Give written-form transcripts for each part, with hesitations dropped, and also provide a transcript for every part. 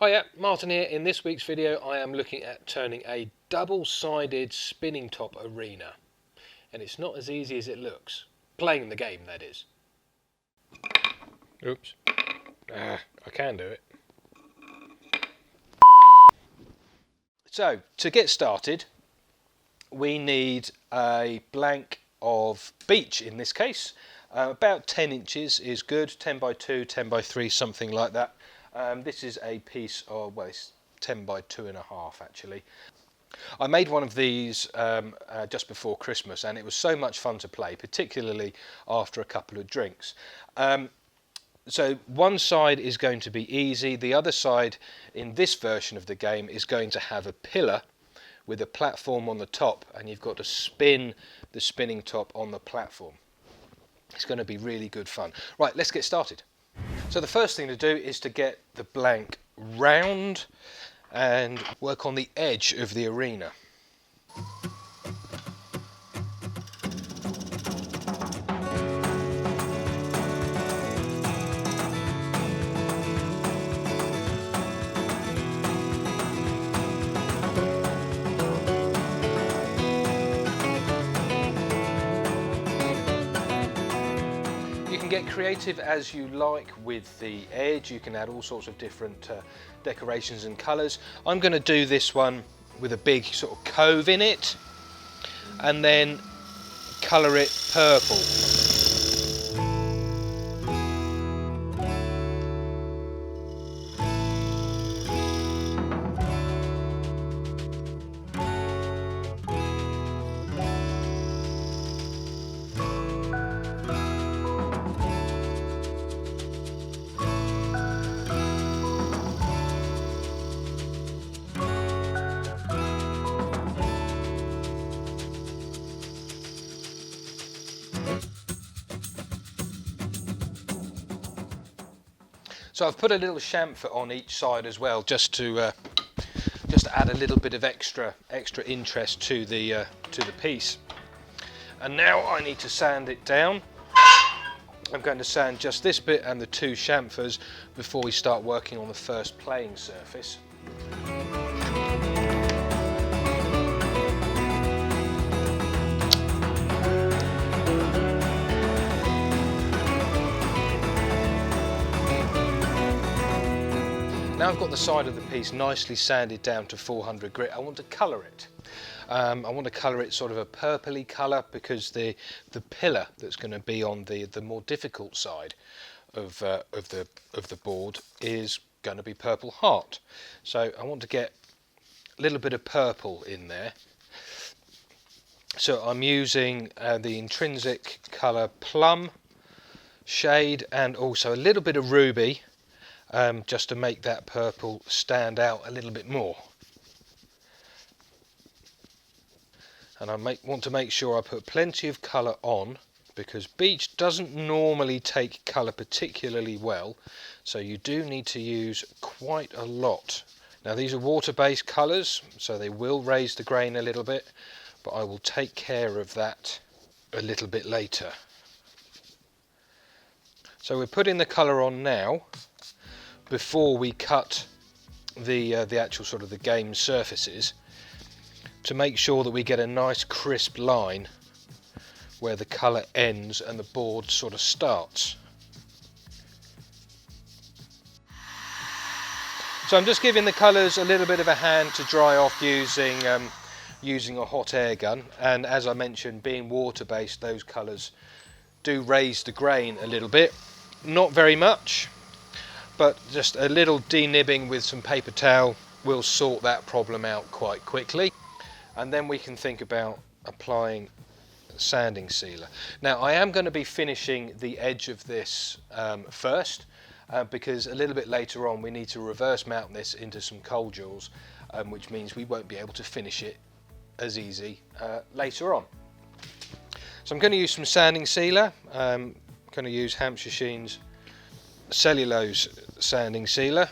Hiya, Martin here. In this week's video I am looking at turning a double-sided spinning top arena. And it's not as easy as it looks. Playing the game, that is. Oops. I can do it. So, to get started, we need a blank of beech in this case. About 10 inches is good, 10 by 2, 10 by 3, something like that. This is a piece of, well, it's 10 by 2.5 actually. I made one of these just before Christmas and it was so much fun to play, particularly after a couple of drinks. So one side is going to be easy, the other side in this version of the game is going to have a pillar with a platform on the top, and you've got to spin the spinning top on the platform. It's going to be really good fun. Right, let's get started. So the first thing to do is to get the blank round and work on the edge of the arena. Get creative as you like with the edge. You can add all sorts of different decorations and colours. I'm going to do this one with a big sort of cove in it and then colour it purple. So I've put a little chamfer on each side as well, just to add a little bit of extra interest to the piece. And now I need to sand it down. I'm going to sand just this bit and the two chamfers before we start working on the first playing surface. Now I've got the side of the piece nicely sanded down to 400 grit, I want to colour it. I want to colour it sort of a purpley colour because the pillar that's going to be on the more difficult side of the board is going to be purple heart. So I want to get a little bit of purple in there. So I'm using the intrinsic colour plum shade and also a little bit of ruby. Just to make that purple stand out a little bit more. And I want to make sure I put plenty of colour on, because beech doesn't normally take colour particularly well, so you do need to use quite a lot. Now these are water-based colours, so they will raise the grain a little bit, but I will take care of that a little bit later. So we're putting the colour on now, before we cut the actual sort of the game surfaces, to make sure that we get a nice crisp line where the colour ends and the board sort of starts. So I'm just giving the colours a little bit of a hand to dry off using a hot air gun, and as I mentioned, being water based, those colours do raise the grain a little bit, not very much. But just a little denibbing with some paper towel will sort that problem out quite quickly. And then we can think about applying sanding sealer. Now I am going to be finishing the edge of this first, because a little bit later on we need to reverse mount this into some coal jewels, which means we won't be able to finish it as easy later on. So I'm going to use some sanding sealer. I'm going to use Hampshire Sheen's cellulose sanding sealer.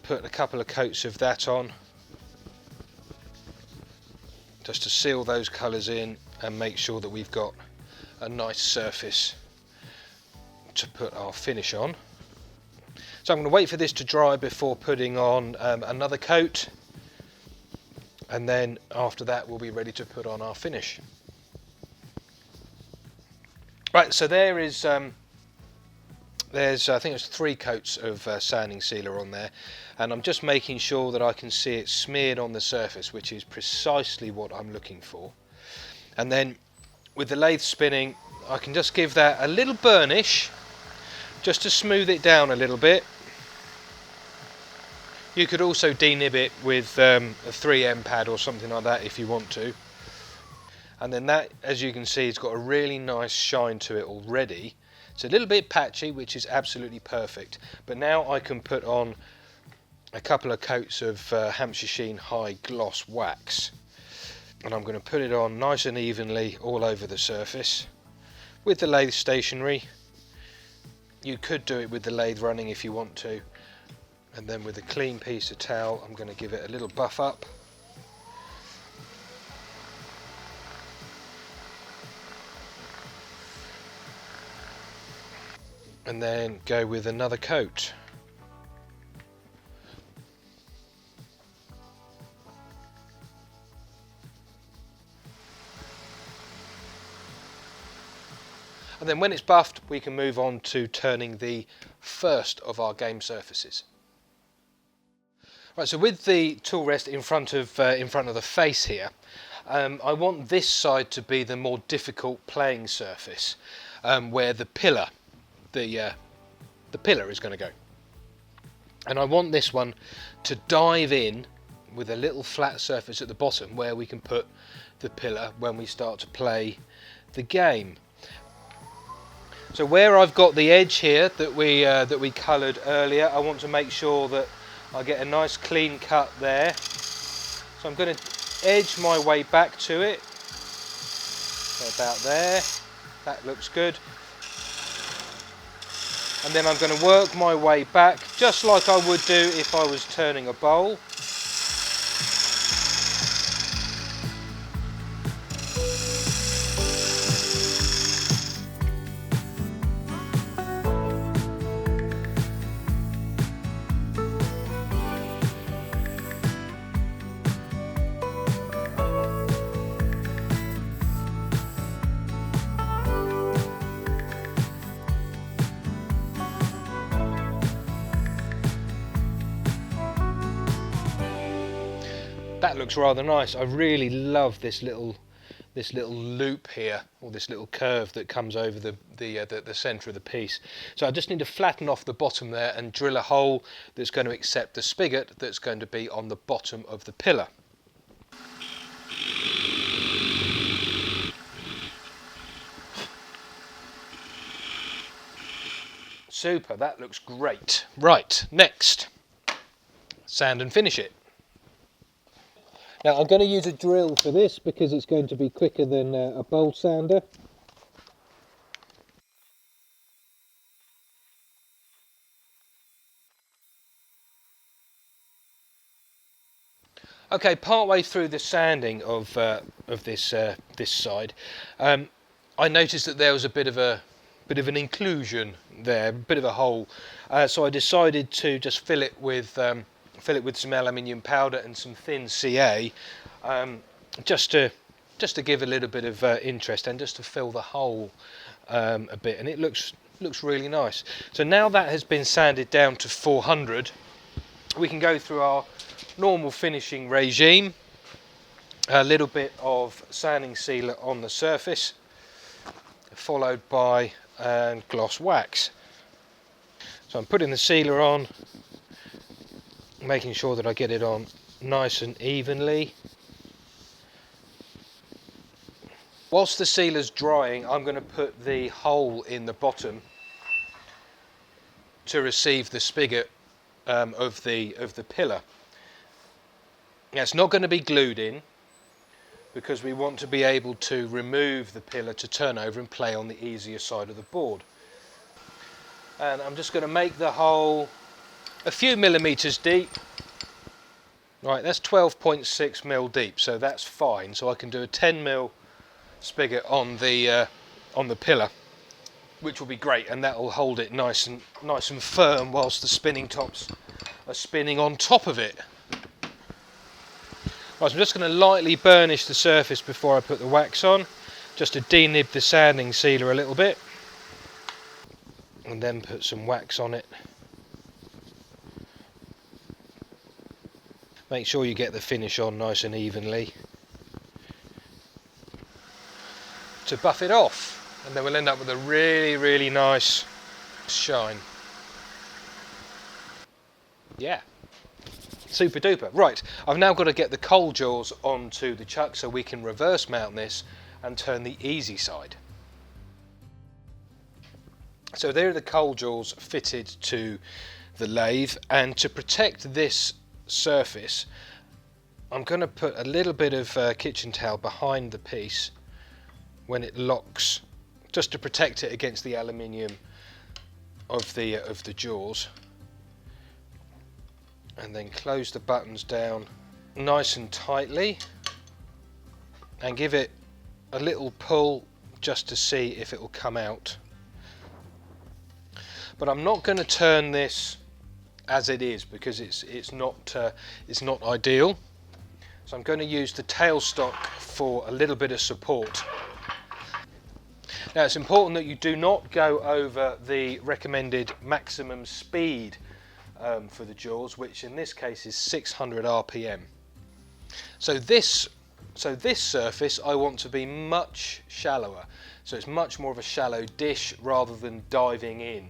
Put a couple of coats of that on just to seal those colours in and make sure that we've got a nice surface to put our finish on. So I'm going to wait for this to dry before putting on another coat, and then after that we'll be ready to put on our finish. Right, so there's I think it's 3 coats of sanding sealer on there, and I'm just making sure that I can see it smeared on the surface, which is precisely what I'm looking for. And then with the lathe spinning, I can just give that a little burnish just to smooth it down a little bit. You could also denib it with a 3M pad or something like that if you want to. And then that, as you can see, it's got a really nice shine to it already. It's a little bit patchy, which is absolutely perfect. But now I can put on a couple of coats of Hampshire Sheen high gloss wax. And I'm going to put it on nice and evenly all over the surface with the lathe stationary. You could do it with the lathe running if you want to. And then with a clean piece of towel, I'm going to give it a little buff up. And then go with another coat. And then when it's buffed, we can move on to turning the first of our game surfaces. Right, so with the tool rest in front of the face here, I want this side to be the more difficult playing surface, where the pillar is going to go. And I want this one to dive in with a little flat surface at the bottom where we can put the pillar when we start to play the game. So where I've got the edge here that we coloured earlier, I want to make sure that I get a nice clean cut there. So I'm going to edge my way back to it. So about there. That looks good. And then I'm going to work my way back just like I would do if I was turning a bowl. That looks rather nice. I really love this little loop here, or this little curve that comes over the centre of the piece. So I just need to flatten off the bottom there and drill a hole that's going to accept the spigot that's going to be on the bottom of the pillar. Super, that looks great. Right, next, sand and finish it. Now I'm going to use a drill for this because it's going to be quicker than a bowl sander. Okay, part way through the sanding of this side, I noticed that there was a bit of an inclusion there, a bit of a hole. So I decided to just fill it with some aluminium powder and some thin CA, just to give a little bit of interest and just to fill the hole a bit, and it looks really nice. So now that has been sanded down to 400, we can go through our normal finishing regime. A little bit of sanding sealer on the surface, followed by gloss wax. So I'm putting the sealer on, making sure that I get it on nice and evenly. Whilst the sealer's drying, I'm going to put the hole in the bottom to receive the spigot of the pillar. Now, it's not going to be glued in because we want to be able to remove the pillar to turn over and play on the easier side of the board. And I'm just going to make the hole a few millimetres deep. Right, that's 12.6 mil deep, so that's fine. So I can do a 10 mil spigot on the pillar. which will be great, and that will hold it nice and firm whilst the spinning tops are spinning on top of it. Right, so I'm just going to lightly burnish the surface before I put the wax on, just to denib the sanding sealer a little bit, and then put some wax on it. Make sure you get the finish on nice and evenly to buff it off, and then we'll end up with a really nice shine. Yeah, super duper. Right, I've now got to get the coal jaws onto the chuck so we can reverse mount this and turn the easy side. So there are the coal jaws fitted to the lathe, and to protect this surface I'm going to put a little bit of kitchen towel behind the piece when it locks, just to protect it against the aluminium of the jaws, and then close the buttons down nice and tightly and give it a little pull just to see if it will come out. But I'm not going to turn this as it is because it's not ideal. So I'm going to use the tailstock for a little bit of support. Now it's important that you do not go over the recommended maximum speed for the jaws, which in this case is 600 RPM. So this surface I want to be much shallower, so it's much more of a shallow dish rather than diving in,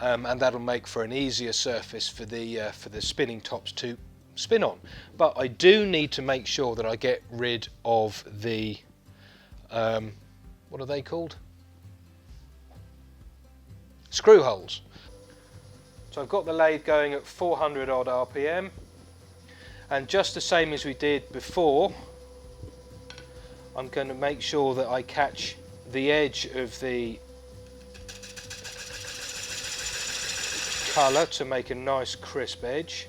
and that'll make for an easier surface for the spinning tops to spin on. But I do need to make sure that I get rid of the what are they called? Screw holes. So I've got the lathe going at 400 odd RPM, and just the same as we did before, I'm going to make sure that I catch the edge of the colour to make a nice crisp edge.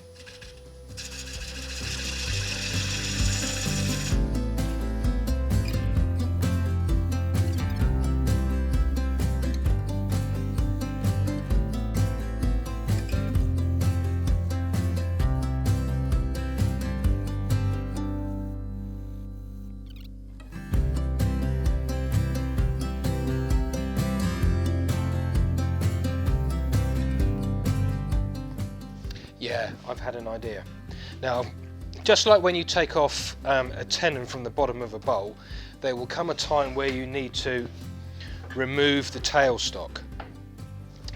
Yeah, I've had an idea. Now, just like when you take off a tenon from the bottom of a bowl, there will come a time where you need to remove the tailstock.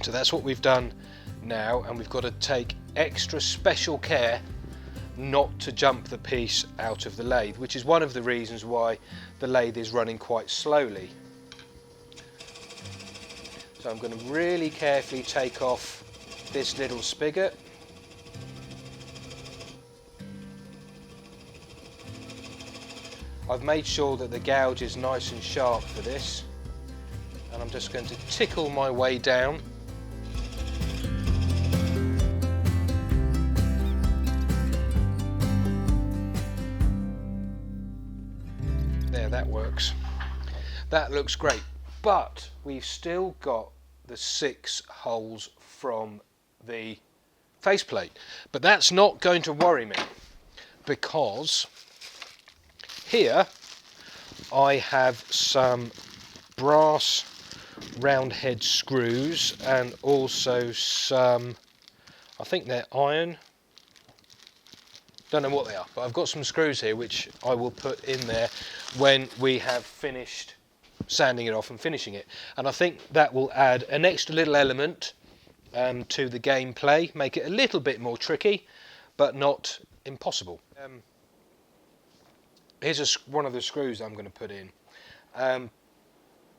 So that's what we've done now, and we've got to take extra special care not to jump the piece out of the lathe, which is one of the reasons why the lathe is running quite slowly. So I'm going to really carefully take off this little spigot. I've made sure that the gouge is nice and sharp for this, and I'm just going to tickle my way down. There, that works. That looks great, but we've still got the 6 holes from the faceplate. But that's not going to worry me, because here I have some brass round head screws and also some, I think they're iron, don't know what they are, but I've got some screws here which I will put in there when we have finished sanding it off and finishing it, and I think that will add an extra little element to the gameplay, make it a little bit more tricky but not impossible. Here's one of the screws I'm going to put in,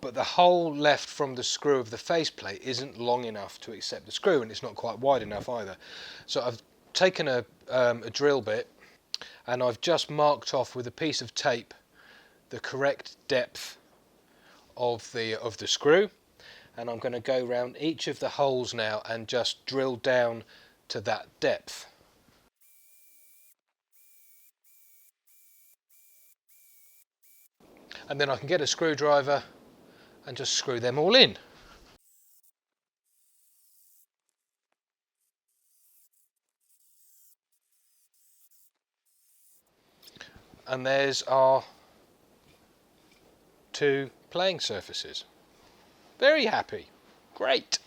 but the hole left from the screw of the faceplate isn't long enough to accept the screw, and it's not quite wide enough either. So I've taken a drill bit and I've just marked off with a piece of tape the correct depth of the screw, and I'm going to go around each of the holes now and just drill down to that depth. And then I can get a screwdriver and just screw them all in. And there's our 2 playing surfaces. Very happy. Great.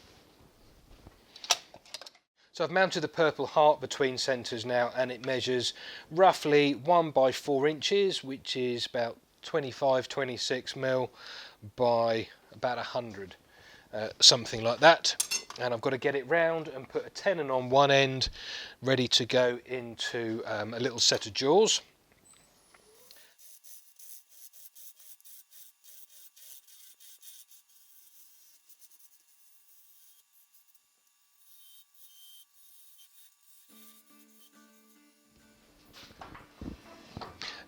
So I've mounted the purple heart between centres now, and it measures roughly 1 by 4 inches, which is about 25-26 mil by about 100, something like that. And I've got to get it round and put a tenon on one end, ready to go into a little set of jaws.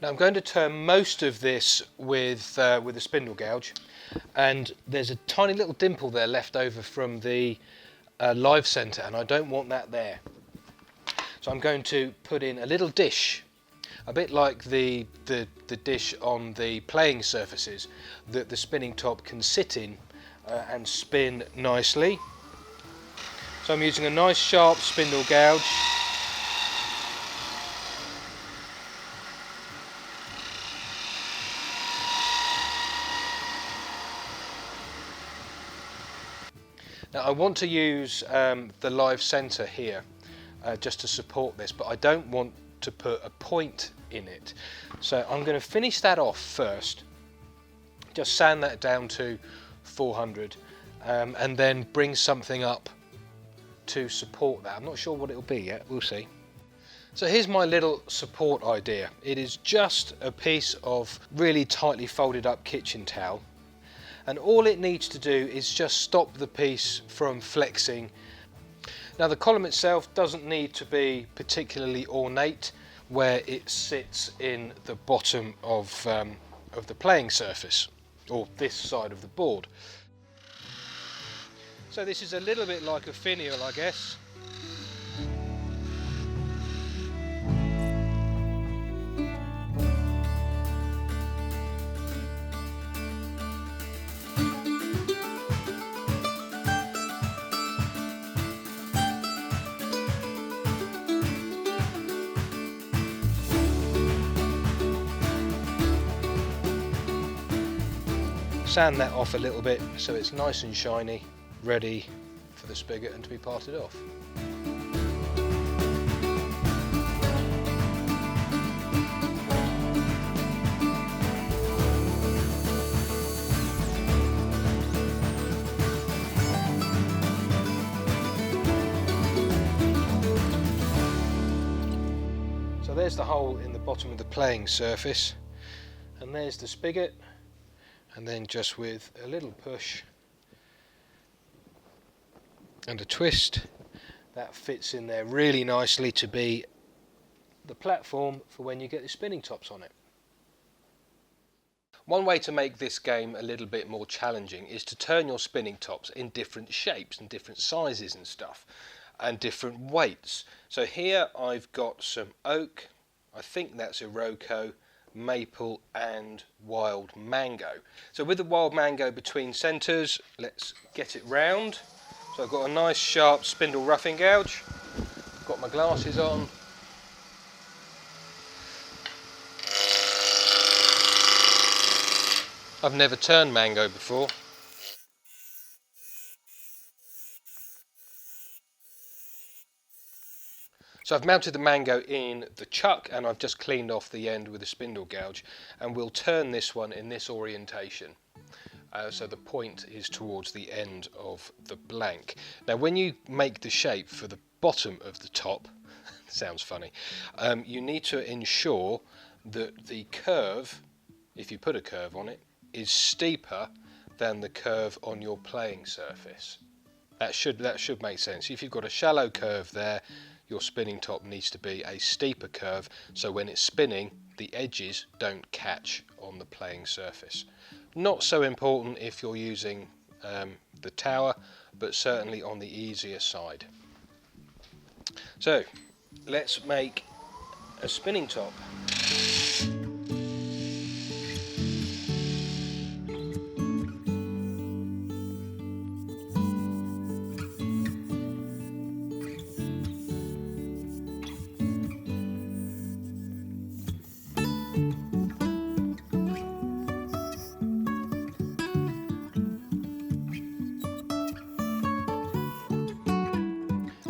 Now I'm going to turn most of this with a spindle gouge, and there's a tiny little dimple there left over from the Lathe centre, and I don't want that there. So I'm going to put in a little dish, a bit like the dish on the playing surfaces that the spinning top can sit in and spin nicely. So I'm using a nice sharp spindle gouge. Now I want to use the Lathe centre here just to support this, but I don't want to put a point in it. So I'm going to finish that off first, just sand that down to 400, and then bring something up to support that. I'm not sure what it'll be yet, we'll see. So here's my little support idea. It is just a piece of really tightly folded up kitchen towel, and all it needs to do is just stop the piece from flexing. Now the column itself doesn't need to be particularly ornate where it sits in the bottom of the playing surface, or this side of the board. So this is a little bit like a finial, I guess. Sand that off a little bit so it's nice and shiny, ready for the spigot and to be parted off. So there's the hole in the bottom of the playing surface, and there's the spigot. And then just with a little push and a twist, that fits in there really nicely to be the platform for when you get the spinning tops on it. One way to make this game a little bit more challenging is to turn your spinning tops in different shapes and different sizes and stuff, and different weights. So here I've got some oak, I think that's Iroko, maple and wild mango. So with the wild mango between centres, let's get it round. So I've got a nice sharp spindle roughing gouge, got my glasses on. I've never turned mango before. So I've mounted the mango in the chuck, and I've just cleaned off the end with a spindle gouge, and we'll turn this one in this orientation. So the point is towards the end of the blank. Now when you make the shape for the bottom of the top, sounds funny, you need to ensure that the curve, if you put a curve on it, is steeper than the curve on your playing surface. That should make sense. If you've got a shallow curve there, your spinning top needs to be a steeper curve, so when it's spinning, the edges don't catch on the playing surface. Not so important if you're using the tower, but certainly on the easier side. So let's make a spinning top.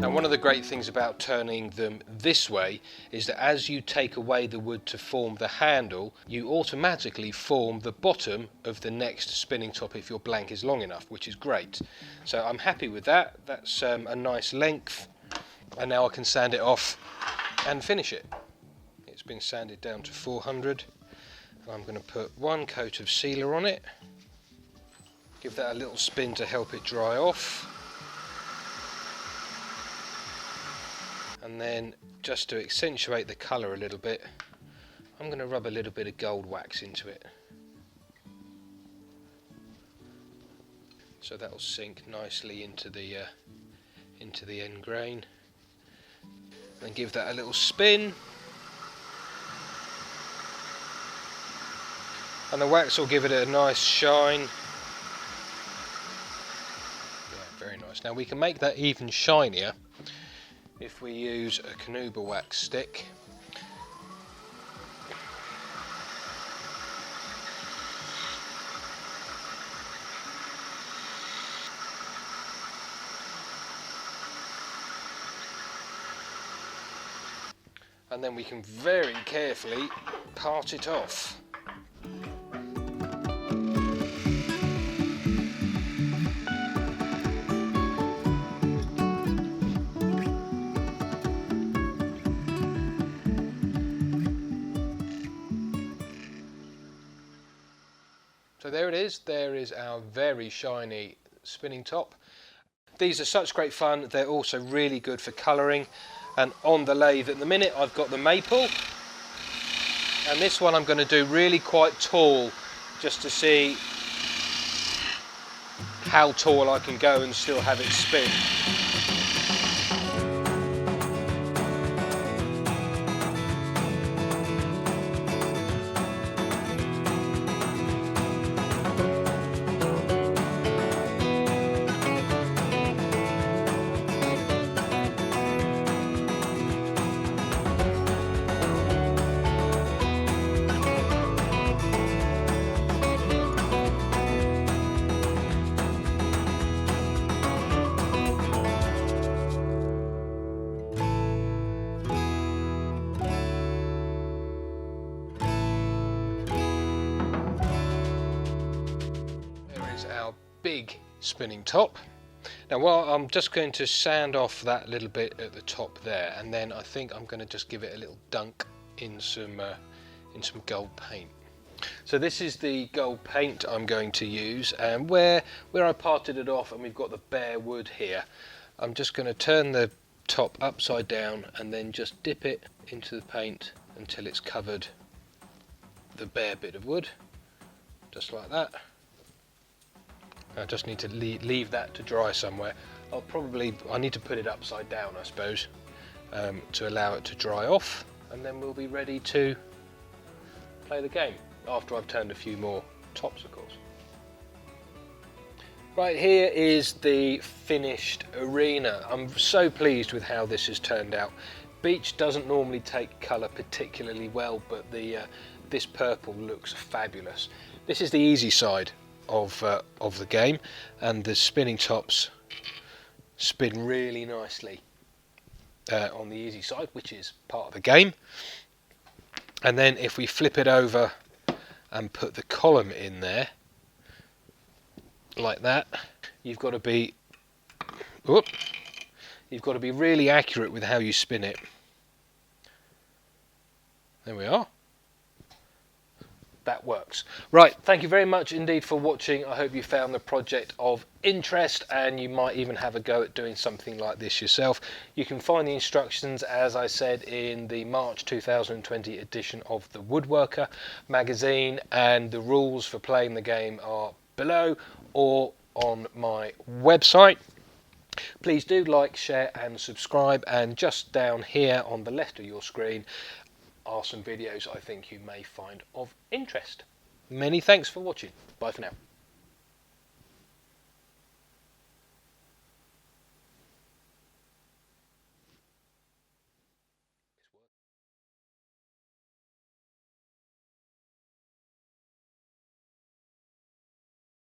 Now, one of the great things about turning them this way is that as you take away the wood to form the handle, you automatically form the bottom of the next spinning top if your blank is long enough, which is great. So I'm happy with that. That's a nice length, and now I can sand it off and finish it. It's been sanded down to 400, and I'm going to put one coat of sealer on it, give that a little spin to help it dry off. And then, just to accentuate the colour a little bit, I'm going to rub a little bit of gold wax into it. So that'll sink nicely into the end grain. And give that a little spin. And the wax will give it a nice shine. Yeah, very nice. Now we can make that even shinier if we use a Canuba wax stick. And then we can very carefully part it off. So there it is, there is our very shiny spinning top. These are such great fun, they're also really good for colouring. And on the lathe at the minute I've got the maple, and this one I'm going to do really quite tall, just to see how tall I can go and still have it spin. Our big spinning top. Now, well, I'm just going to sand off that little bit at the top there, and then I think I'm going to just give it a little dunk in some gold paint. So this is the gold paint I'm going to use, and where I parted it off and we've got the bare wood here, I'm just going to turn the top upside down and then just dip it into the paint until it's covered the bare bit of wood, just like that. I just need to leave that to dry somewhere. I need to put it upside down, I suppose, to allow it to dry off, and then we'll be ready to play the game after I've turned a few more tops, of course. Right, here is the finished arena. I'm so pleased with how this has turned out. Beech doesn't normally take colour particularly well, but this purple looks fabulous. This is the easy side of the game, and the spinning tops spin really nicely on the easy side, which is part of the game. And then if we flip it over and put the column in there like that, you've got to be really accurate with how you spin it. There we are. That works. Right, thank you very much indeed for watching. I hope you found the project of interest, and you might even have a go at doing something like this yourself. You can find the instructions, as I said, in the March 2020 edition of the Woodworker magazine, and the rules for playing the game are below or on my website. Please do like, share and subscribe, and just down here on the left of your screen are some videos I think you may find of interest. Many thanks for watching. Bye for now.